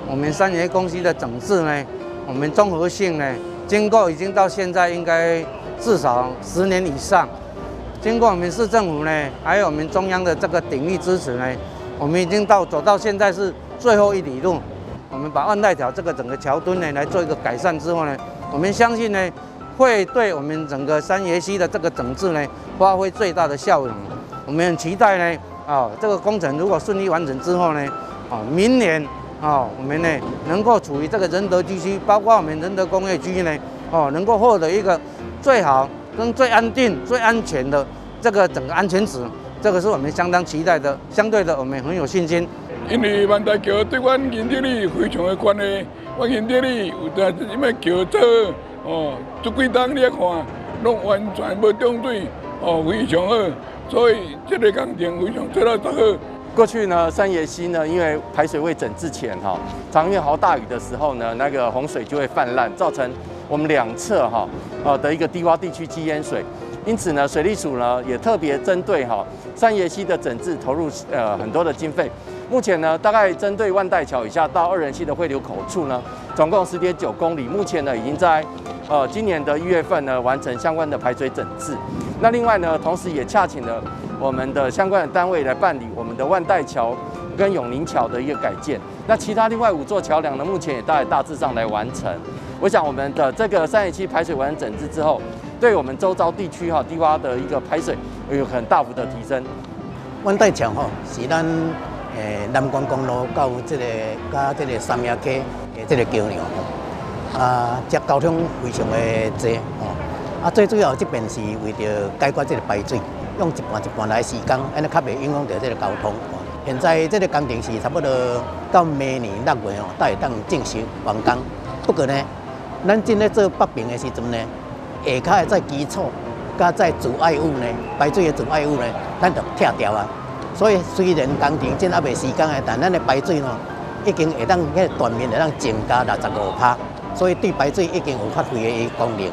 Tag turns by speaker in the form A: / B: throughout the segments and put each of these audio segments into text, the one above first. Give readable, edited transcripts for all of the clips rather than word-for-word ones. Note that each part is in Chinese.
A: 我们三爷公司的整治呢，我们综合性呢，经过已经到现在应该至少10年以上。经过我们市政府呢，还有我们中央的这个鼎力支持呢，我们已经走到现在是最后一里路。我们把万代桥这个整个桥墩呢来做一个改善之后呢，我们相信呢，会对我们整个三爷溪的这个整治呢发挥最大的效用。我们很期待呢，这个工程如果顺利完成之后呢，明年我们呢能够处于这个仁德地区，包括我们仁德工业区呢，能够获得一个最好跟最安定、最安全的这个整个安全值，这个是我们相当期待的。相对的，我们很有信心。
B: 因为万代桥对阮仁德里非常的关系，阮仁德里有在因为桥做这几档你看，拢完全无中水，非常好，所以这个工程非常做得很好。
C: 过去呢，三爷溪呢，因为排水位整治前常遇豪大雨的时候呢，那个洪水就会泛滥，造成我们两侧的一个低洼地区积淹水。因此呢，水利署呢也特别针对三爷溪的整治投入很多的经费。目前呢，大概针对万代桥以下到2人溪的汇流口处呢，总共10.9公里。目前呢，已经在今年的1月份呢完成相关的排水整治。那另外呢，同时也洽请了我们的相关的单位来办理我们的万代桥跟永宁桥的一个改建。那其他另外5座桥梁呢，目前也大致上来完成。我想我们的这个三爷溪排水完成整治之后，对我们周遭地区低洼的一个排水有很大幅的提升。
D: 万代桥是咱南关公路到这个三亚溪这个桥梁这交通非常的多最主要这边是为了解决这个排水，用一半来施工，安尼较袂影响到这个交通。现在这个工程是差不多到明年6月才会当正式完工。不过呢，咱正在做北平的时阵呢，下骹的再基础，加再阻碍物呢，排水的阻碍物呢，咱就拆掉啊。所以虽然工程正还袂施工的，但咱的排水已经会当迄断面会当增加65%，所以对排水已经有发挥的功能。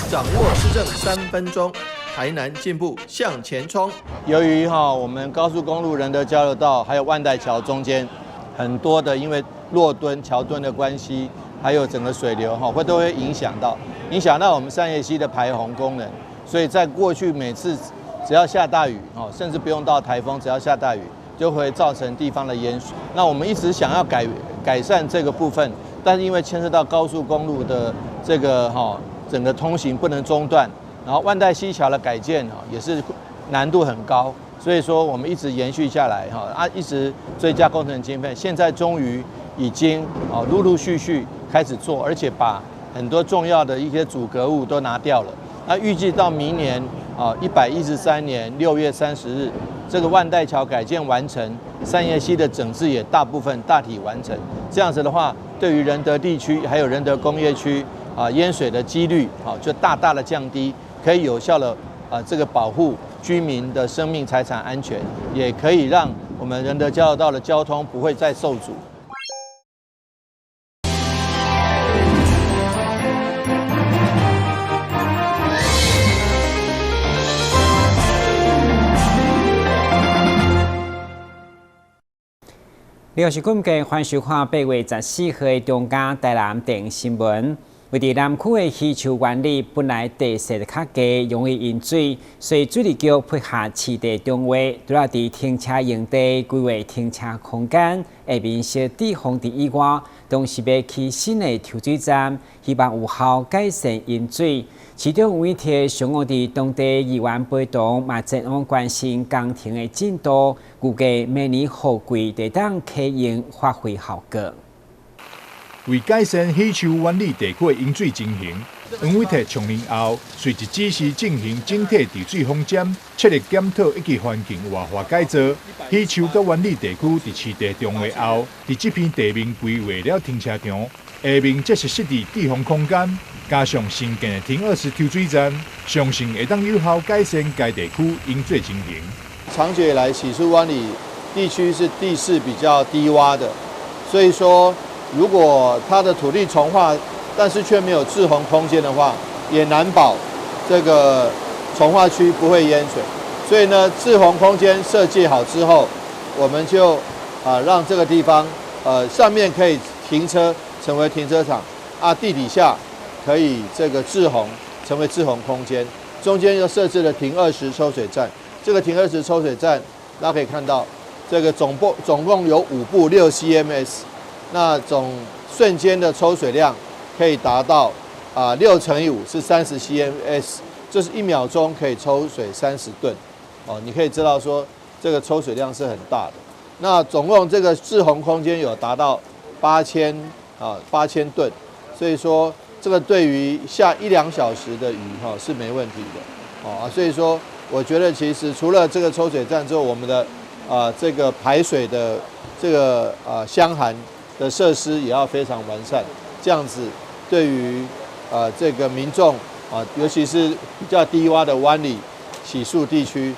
E: 掌握市政3分钟，台南进步向前冲。
F: 由于我们高速公路仁德交流道还有万代桥中间很多的因为落墩、桥墩的关系，还有整个水流都会影响到我们三爷溪的排洪功能。所以在过去每次只要下大雨甚至不用到台风，只要下大雨就会造成地方的淹水。那我们一直想要改善这个部分，但是因为牵涉到高速公路的这个整个通行不能中断，然后万代溪桥的改建也是难度很高，所以说我们一直延续下来一直追加工程经费，现在终于已经陆陆续续开始做，而且把很多重要的一些阻隔物都拿掉了。那预计到明年113年6月30日，这个万代桥改建完成，三爷溪的整治也大体完成。这样子的话，对于仁德地区还有仁德工业区淹水的几率就大大的降低，可以有效的这个保护居民的生命财产安全，也可以让我们仁德交流道的交通不会再受阻。
G: 6时今日欢收看8月14号的中间台南电新闻。为伫南区的溪桥原理本来地势较低，容易淹水，所以水利局配合市地中划，除了伫停车用地规划停车空间，下面小地方地以外，同时要起新的抽水站，希望有效改善淹水。其中有一天，上午伫当地议员陪同，嘛前往关心工程的进度，预计明年雨季会当启用发挥效果。
H: 为改善溪桥原理地区的饮水情形，黄伟泰从年后随即指示进行整体治水方针，切力检讨以及环境活化改造。溪桥甲原理地区伫市地中划后，伫这片地面规划了停车场，下面则是设置地方空间，加上新建的停20抽水站，相信会当有效改善该地区饮水情形。
F: 长久以来，喜出湾里地区是地势比较低洼的，所以说，如果它的土地重划，但是却没有滞洪空间的话，也难保这个重划区不会淹水。所以呢，滞洪空间设计好之后，我们就让这个地方上面可以停车成为停车场地底下可以这个滞洪成为滞洪空间，中间又设置了停20抽水站。这个停20抽水站，大家可以看到，这个总共有5部6 CMS， 那瞬间的抽水量可以达到6乘以5是30 CMS， 就是1秒钟可以抽水30吨。你可以知道说这个抽水量是很大的。那总共这个滞洪空间有达到8000吨，所以说这个对于下1-2小时的雨是没问题的。所以说我觉得其实除了这个抽水站之后，我们的这个排水的这个箱涵的设施也要非常完善，这样子对于这个民众尤其是比较低洼的湾里洗漱地区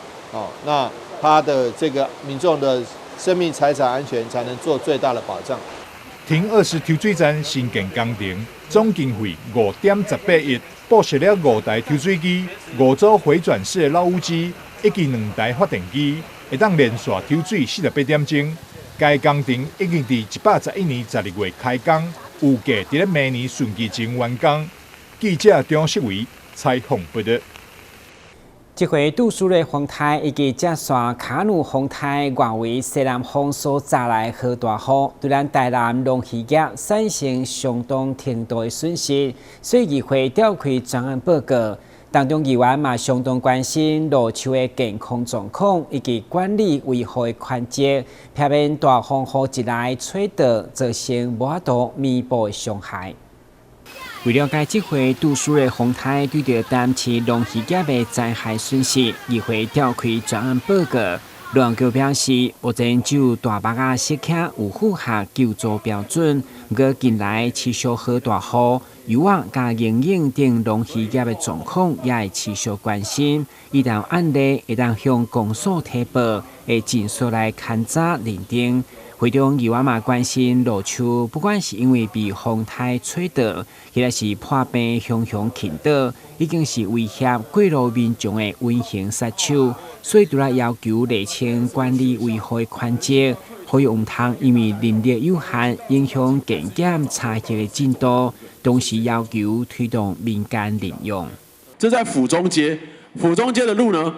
F: 那他的这个民众的生命财产安全才能做最大的保障。
H: 停20抽水站新建工程，总经费5.18亿，布设了5台抽水机、5组回转式的老污机以及2台发电机，会当连续抽水48点钟。该工程已经在111年12月开工，预计在明年春季前完工。记者张世伟采访报道。
G: 这回杜苏芮风台以及这线卡努风台外围西南风所带来好大雨，对咱台南农渔业产生相当程度的损失，所以议会召开专案报告。当中议员嘛相当关心路树的健康状况以及管理维护的环节，避免大风雨一来吹倒，造成无法度弥补的伤害。为了解这回杜苏芮风台对着担起农渔业的灾害损失，议会召开专案报告。陆阳局表示，目前只有大北仔石坑有符合救助标准，不过近来持续好大雨，渔网加营运等农渔业的状况也会持续关心。一旦有案例，会当向公所提报，会尽速来勘查认定。会中议员嘛关心路树，不管是因为被风台吹倒，或者是破病熊倾倒，已经是威胁过路民众的危险杀手，所以除了要求厘清管理维护的环节，可以唔通因为人力有限，影响检检查核的进度，同时要求推动民间领用。
I: 这在府中街的路呢？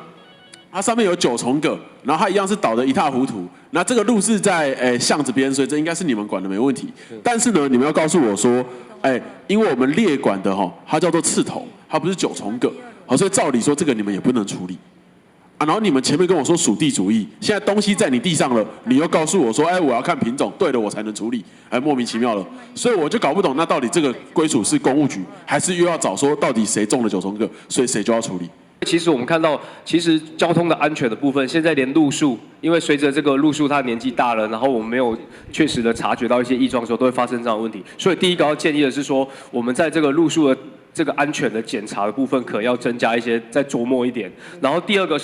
I: 它上面有9重葛，然后它一样是倒得一塌糊涂。那这个路是在巷子边，所以这应该是你们管的没问题。但是呢，你们要告诉我说，因为我们列管的它叫做刺头，它不是9重葛，所以照理说这个你们也不能处理。然后你们前面跟我说属地主义，现在东西在你地上了，你又告诉我说，我要看品种，对了我才能处理，莫名其妙了。所以我就搞不懂，那到底这个归属是公务局，还是又要找说到底谁种了9重葛，所以谁就要处理？
J: 其实我们看到，其实交通的安全的部分，现在连路树，因为随着这个路树它年纪大了，然后我们没有确实的察觉到一些异状的时候，都会发生这样的问题。所以第一个要建议的是说，我们在这个路树的这个安全的检查的部分，可能要增加一些，再琢磨一点。然后第二个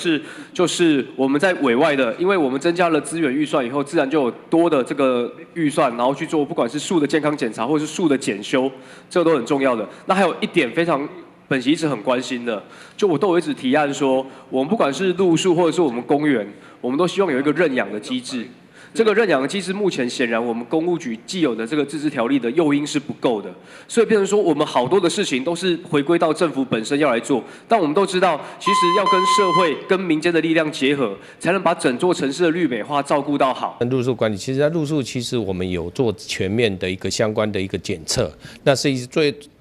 J: 就是我们在委外的，因为我们增加了资源预算以后，自然就有多的这个预算，然后去做不管是树的健康检查，或者是树的检修，这个都很重要的。那还有一点非常。本席一直很关心的，就我都有一直提案说，我们不管是路树或者是我们公园，我们都希望有一个认养的机制。这个认养的机制目前显然我们公务局既有的这个自治条例的诱因是不够的，所以变成说我们好多的事情都是回归到政府本身要来做。但我们都知道，其实要跟社会、跟民间的力量结合，才能把整座城市的绿美化照顾到好。
K: 路树管理，其实在路树其实我们有做全面的一个相关的一个检测，那是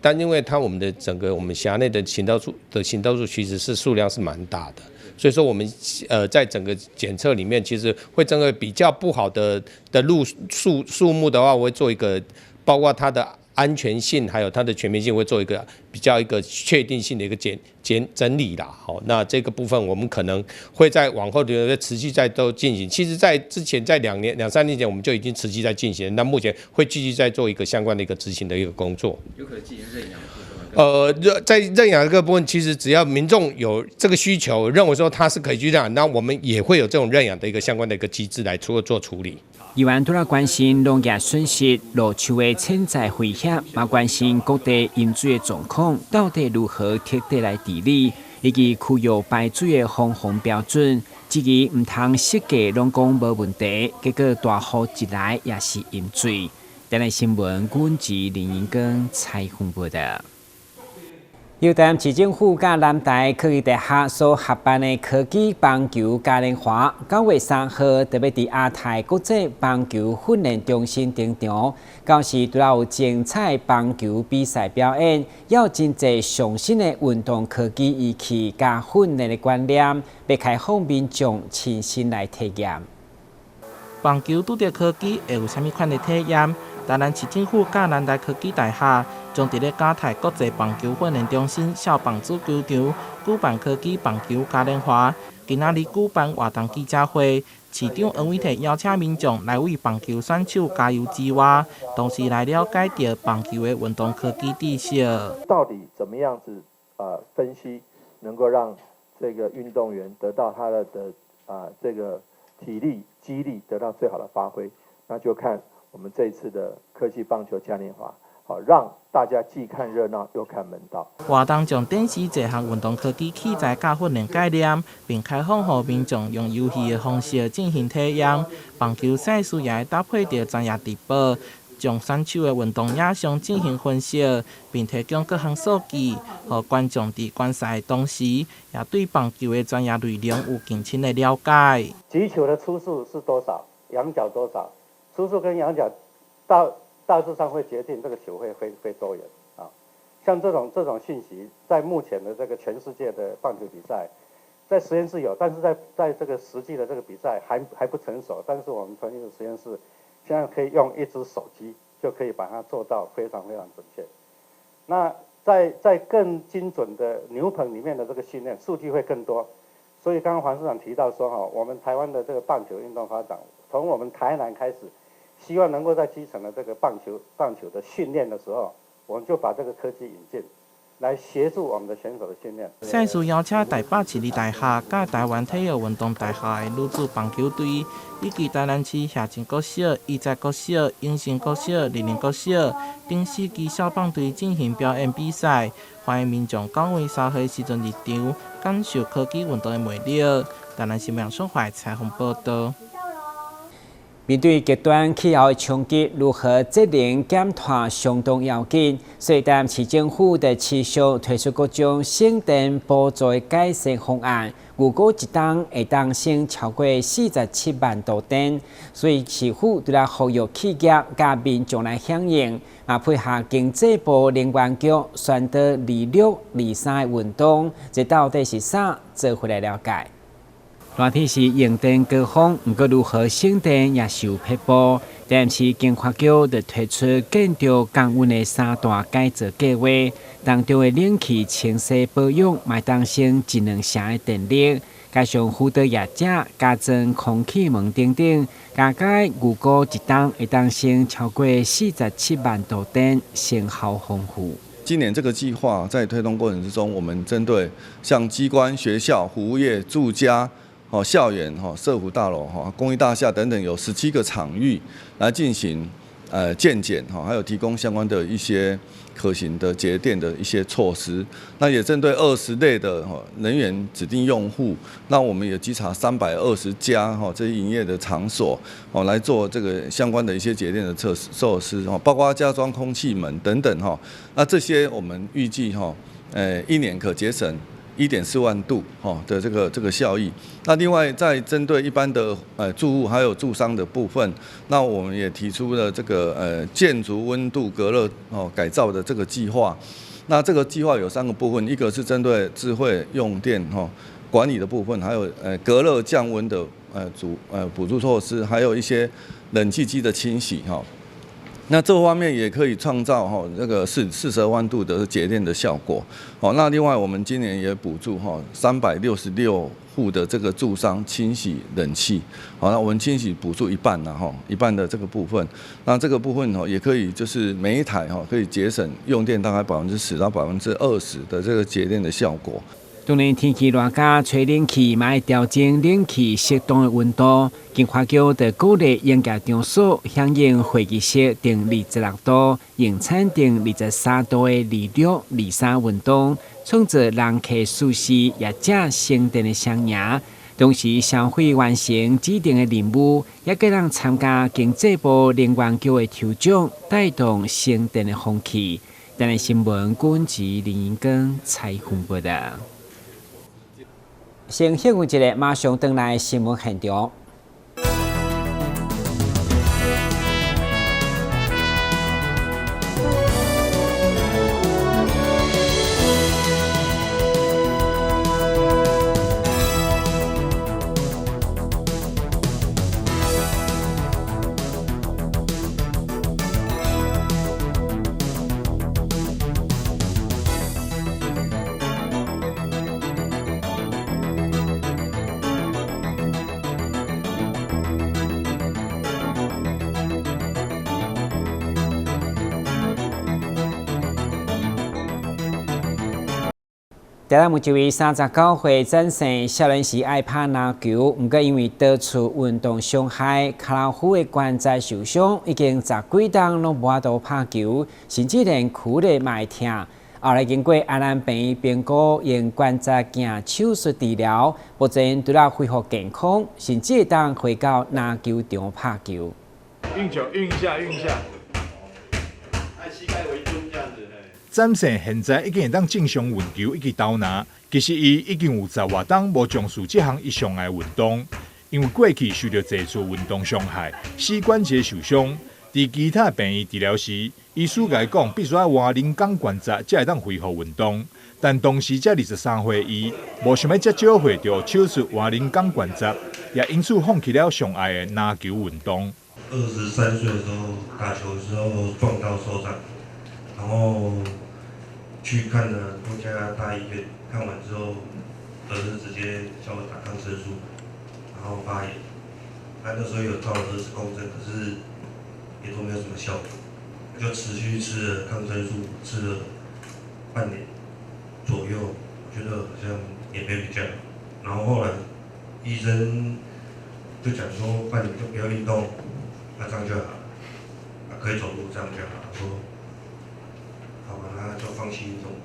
K: 但因为我们的整个我们辖内的行道树其实是数量是蛮大的。所以说我们在整个检测里面，其实会针对比较不好的路树木的话，我会做一个包括它的安全性还有它的全面性，会做一个比较一个确定性的一个整理啦。好，那这个部分我们可能会在往后的持续在都进行。其实，在之前在2-3年前我们就已经持续在进行，那目前会继续在做一个相关的一个执行的一个工作。有可能进行认养。在认养这个部分，其实只要民众有这个需求，认为说他是可以去认养，那我们也会有这种认养的一个相关的一个机制来做处理。
G: 议员除了关心农业损失、路树的潜在威胁，也关心各地饮水的状况到底如何彻底来治理，以及区域排水的防洪标准。质疑唔通设计拢讲无问题，结果大雨一来也是淹水。台南新闻阮自林英根采访报道。由台市政府甲南台科技大学所合办的科技棒球嘉年华，9月3号特别伫亚太国际棒球训练中心登场。到时除了有精彩棒球比赛表演，也有真侪上新的运动科技仪器加训练的观念，要开放民众亲身来体验。
L: 棒球拄着科技会有啥物款的体验？台南市政府甲南台科技大学将伫咧亚太国际棒球训练中心小棒子球场举办科技棒球嘉年华。今仔日举办活动记者会，市长王伟棣邀请民众来为棒球选手加油支援，同时来了解到棒球的运动科技知识。
M: 到底怎么样子分析，能够让这个运动员得到他的这个体力、肌力得到最好的发挥，那就看我们这一次的科技棒球嘉年华，好让大家既看热闹又看门道。
L: 活动将展示多项运动科技器材加训练概念，并开放予民众用游戏的方式进行体验。棒球赛事也会搭配着专业直播，将选手的运动影像进行分析，并提供各项数据，予观众伫观赛的同时，也对棒球的专业内容有更深的了解。
N: 击球的出速是多少？仰角多少？出速跟仰角大致上会决定这个球会飞多远啊。像这种信息，在目前的这个全世界的棒球比赛，在实验室有，但是在这个实际的这个比赛还不成熟。但是我们传艺的实验室现在可以用一只手机就可以把它做到非常非常准确。那在更精准的牛棚里面的这个训练数据会更多。所以刚刚黄市长提到说哈，我们台湾的这个棒球运动发展，从我们台南开始，希望能够在基层的这个棒球的训练的时候，我们就把这个科技引进，来协助我们的选手的训练。
L: 赛事邀请台北市立大学、甲台湾体育运动大学的女子棒球队，以及台南市夏金国小、义在国小、永兴国小、立林国小等4支小棒队进行表演比赛，欢迎民众9月3号时阵入场，感受科技运动的魅力。台南新闻宋怀采访报道。
G: 面对极端气候的冲击，如何节能减碳相当要紧。所以，台南市政府在持续推出各种省电补助的改善方案，如果一档会当省超过47万度电。所以，市府除了呼吁企业甲民众来响应，也配合经济部能源局宣导26、23的运动，这到底是啥？做回来了解。热天是用电高峰，不过如何省电也是有撇步。台南市经发局就推出建筑降温的3大改造计划，当中的冷气清洗保养卖当省1-2成的电力，加上辅导业者加装空气门等等，加改如果一档会当省超过47万度电，成效丰富。
O: 今年这个计划在推动过程之中，我们针对像机关、学校、服务业、住家。校园、社福大楼、公益大厦等等，有17个场域来进行健检，还有提供相关的一些可行的节电的一些措施。那也针对20类的人员指定用户，那我们也稽查320家这些营业的场所，来做这个相关的一些节电的措施，包括加装空气门等等。那这些我们预计1年可节省1.4万度的这个效益。那另外在针对一般的住户还有住商的部分，那我们也提出了这个建筑温度隔热改造的这个计划。那这个计划有3个部分，一个是针对智慧用电管理的部分，还有隔热降温的补助措施，还有一些冷气机的清洗那这方面也可以创造这个42万度的节电的效果。那另外我们今年也补助366户的这个住商清洗冷气。那我们清洗补助一半一半的这个部分。那这个部分也可以就是每一台可以节省用电大概10%到20%的这个节电的效果。
G: 当然，天气热加吹冷气，嘛会调整冷气适当的温度。经发局的鼓励严格场所响应会议室定26度，用餐定23度的26、23运动，创造人客舒适也加省电的双赢。同时，消费完成指定的任务，也给人参加经济部能源局的抽奖，带动省电的风气。台南新闻管及林英根采访报道。先休息一下，马上回来新闻现场。台南目前为39岁展示少年时爱拍篮球，不过因为多处运动伤害，脚老虎的关节受伤，已经10几档拢无法度拍球，甚至连躯力嘛会痛。后来经过安南病院评估，用关节镜手术治疗，目前除了恢复健康，甚至会当回到篮球场拍球。
H: 运球，运一下，运一下。
F: 按膝盖为中这样子。
H: 詹森现在已经会当正常运球以及投篮，其实伊已经有10多档无从事这项一项的运动，因为过去受到多次运动伤害，膝关节受伤。伫其他病院治疗时，医师甲伊讲，必须要换人工关节才会当恢复运动。但当时才23岁，伊无想要遮少岁就手术换人工关节，也因此放弃了上爱的篮球运动。
P: 23岁的时候打球的时候撞到手掌，然后去看了多家大医院，看完之后，儿子直接叫我打抗生素，然后发炎。他那时候有照了20公针，可是也都没有什么效果，就持续吃了抗生素，吃了半年左右，觉得好像也没比较好。然后后来医生就讲说，半年就不要运动，那这样就好了，可以走路这样就好了。说好吧，那就放弃运动吧。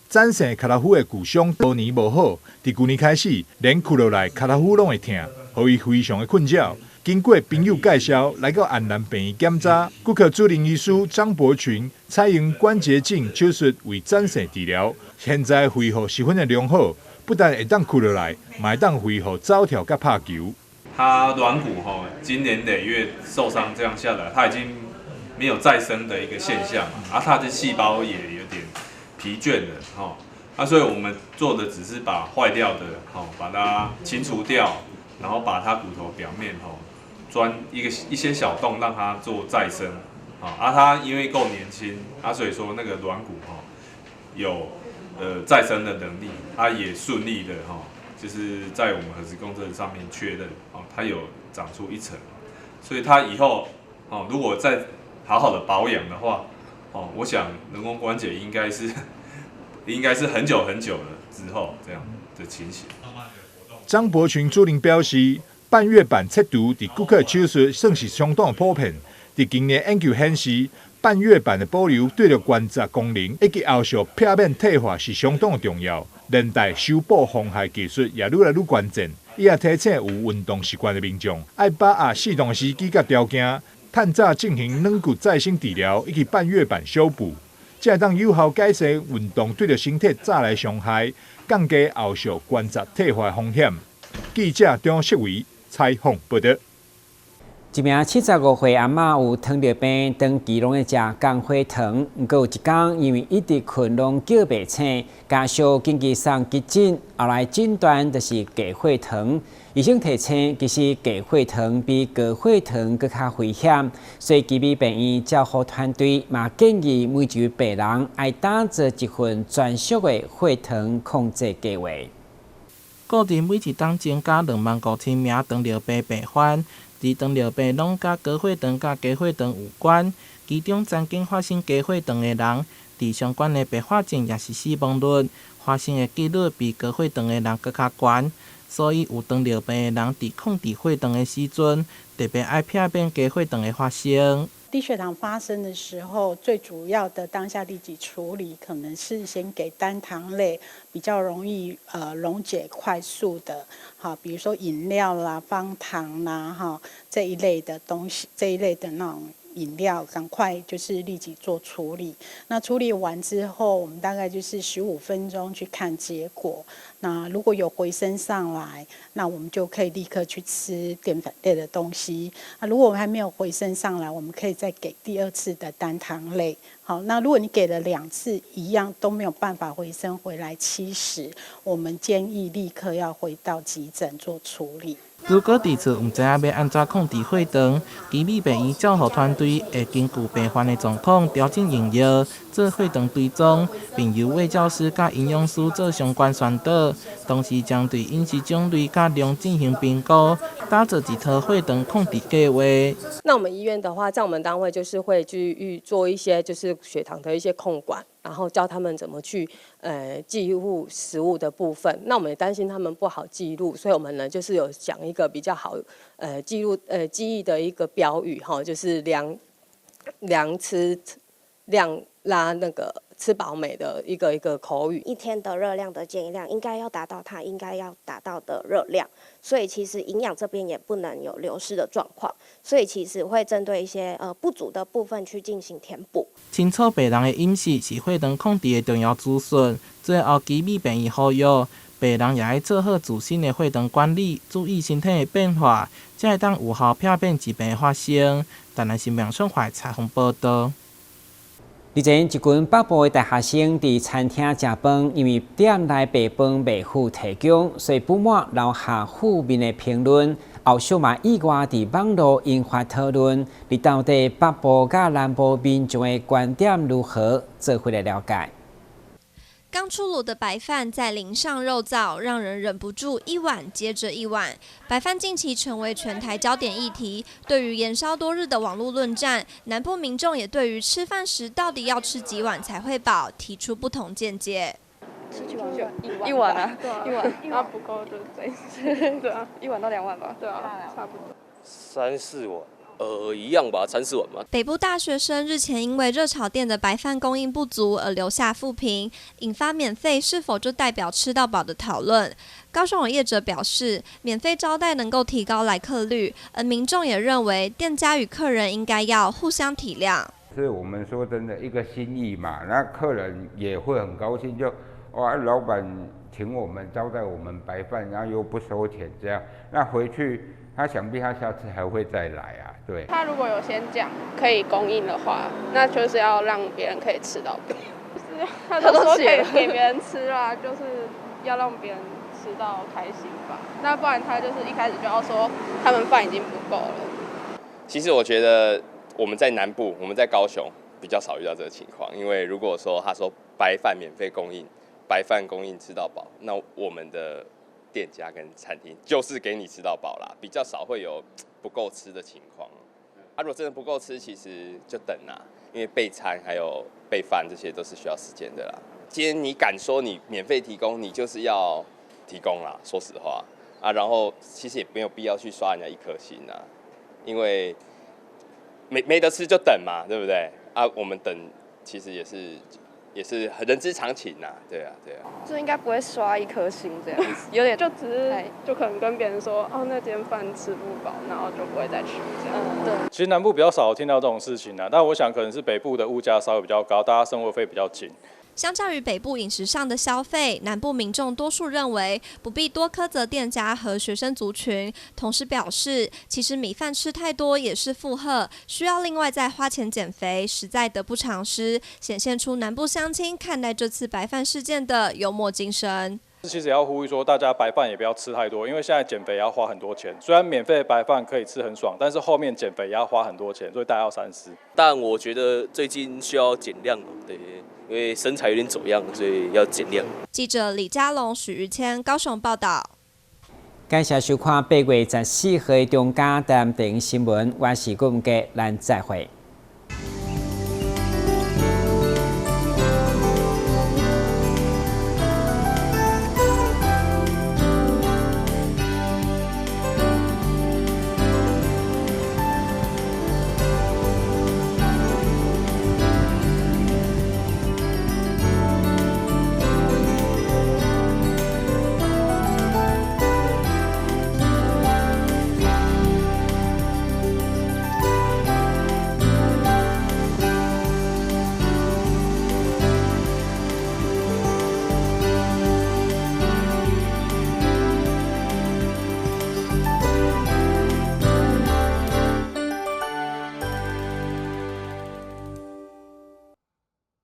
H: 詹森脚老虎的旧伤多年无好，伫去年开始，连屈落来脚老虎拢会痛，互伊非常的困扰。经过朋友介绍，来到安南病院检查，骨科主任医师张伯群采用关节镜手术为詹森治疗，现在恢复十分的良好，不但会当屈落来，嘛会当恢复走跳甲拍球。
Q: 他软骨经年累月受伤这样下来，他已经没有再生的一个现象，他的细胞也有点疲倦了所以我们做的只是把坏掉的把它清除掉，然后把它骨头表面钻一些小洞，让它做再生他因为够年轻所以说那个软骨有再生的能力，他也顺利的就是在我们核磁共振上面确认它有长出一层，所以他以后如果再好好的保养的话我想人工关节应该是很久很久了之后这样的情形。
H: 张伯群主任表示，半月板切除伫骨科手术算是相当普遍。伫今年研究显示，半月板的保留对着关节功能以及后续片面退化是相当重要。连带修补妨害技术也愈来愈关键。伊也提醒有运动习惯的民众，要把握适当的时机甲条件，趁早进行软骨再生治疗以及半月板修补，才会当有效改善运动对着身体带来伤害，降低后续关节退化风险。记者张世伟采访报道。
G: 一名75岁阿嬷有糖尿病，长期拢在食降血糖，不过有一天因为一直困拢叫袂醒，加上紧急送急诊，后来诊断就是低血糖。医生提醒，其实低血糖比高血糖更较危险，所以吉美病院照护团队嘛建议每一位病人爱打造一份专属的血糖控制计划。
L: 固定每一档增加25000名糖尿病病患。伫糖尿病拢甲高血糖、甲低血糖有关，其中曾经发生低血糖的人，伫相关的并发症也是死亡率发生的几率比高血糖的人更较悬。所以有糖尿病的人伫控制血糖的时阵，特别爱避免低血糖的发生。
R: 低血糖发生的时候，最主要的当下立即处理，可能是先给单糖类比较容易溶解快速的，好，比如说饮料啦、方糖啦，哈这一类的东西，这一类的那种饮料，赶快就是立即做处理。那处理完之后，我们大概就是15分钟去看结果。那如果有回升上来，那我们就可以立刻去吃淀粉类的东西。那如果我们还没有回升上来，我们可以再给第2次的单糖类。好，那如果你给了2次一样都没有办法回升回来70，我们建议立刻要回到急诊做处理。
L: 如果伫厝唔知影要安怎控制血糖，奇美病院照护团队会根据病患的状况调整用药，做血糖追踪，并由卫教师甲营养师做相关宣导，同时将对饮食种类甲量进行评估，打造一套血糖控制计划。
S: 那我们医院的话，在我们单位就是会去做一些就是血糖的一些控管，然后教他们怎么去记录食物的部分。那我们也担心他们不好记录，所以我们呢就是有讲一个比较好记录记忆的一个标语哈，就是量拉那个吃饱美的一个口语。
T: 一天的热量的建议量应该要达到它应该要达到的热量，所以其实营养这边也不能有流失的状况，所以其实会针对一些不足的部分去进行填补。
L: 清楚病人的饮食是血糖控制的重要资讯，最后奇美病院呼吁病人也要做好自身的血糖管理，注意身体的变化，才会当有效避免疾病的发生。台南新闻创怀采访报道。
G: 日前，一群北部的大学生伫餐厅食饭，因为店内白饭未赴提供，所以不满留下负面的评论。后续嘛意外伫网络引发讨论，你到底北部甲南部民众的观点如何？做回来了解。
U: 刚出炉的白饭再淋上肉燥，让人忍不住一碗接着一碗。白饭近期成为全台焦点议题，对于延烧多日的网络论战，南部民众也对于吃饭时到底要吃几碗才会饱，提出不同见解。
V: 吃几碗？一碗啊，一碗，那不够就再吃，对啊，1碗到2碗吧，对啊，差不多。
W: 3、4碗。一样吧，3、4碗嘛。
U: 北部大学生日前因为热炒店的白饭供应不足而留下负评，引发免费是否就代表吃到饱的讨论。高雄有业者表示，免费招待能够提高来客率，而民众也认为店家与客人应该要互相体谅。
X: 是我们说真的一个心意嘛，那客人也会很高兴，就哇，老板请我们招待我们白饭，然后又不收钱，这样那回去。他想必他下次还会再来啊，对。
V: 他如果有先讲可以供应的话，那就是要让别人可以吃到饱。就是他都说可以给别人吃啦，就是要让别人吃到开心吧。那不然他就是一开始就要说他们饭已经不够了。
W: 其实我觉得我们在南部，我们在高雄比较少遇到这个情况，因为如果说他说白饭免费供应，白饭供应吃到饱，那我们的店家跟餐厅就是给你吃到饱啦，比较少会有不够吃的情况。如果真的不够吃，其实就等啦，因为备餐还有备饭这些都是需要时间的啦。今天你敢说你免费提供，你就是要提供啦，说实话啊。然后其实也没有必要去刷人家1颗星啦，因为没得吃就等嘛，对不对？啊，我们等其实也是人之常情呐，对啊。
V: 就应该不会刷1颗星这样子，有点就只是就可能跟别人说哦那间饭吃不饱，然后就不会再去这样。对。
Y: 其实南部比较少听到这种事情啊，但我想可能是北部的物价稍微比较高，大家生活费比较紧。
U: 相较于北部饮食上的消费，南部民众多数认为不必多苛责店家和学生族群，同时表示，其实米饭吃太多也是负荷，需要另外再花钱减肥，实在得不偿失，显现出南部乡亲看待这次白饭事件的幽默精神。
Y: 其实也要呼吁说，大家白饭也不要吃太多，因为现在减肥也要花很多钱。虽然免费的白饭可以吃很爽，但是后面减肥也要花很多钱，所以大家要三思。
W: 但我觉得最近需要减量，对，因为身材有点走样，所以要减量。
U: 记者李嘉龙、许玉谦高雄报道。
G: 感谢收看8月14号的中嘉台南电视新闻，我是郭文杰，咱再会。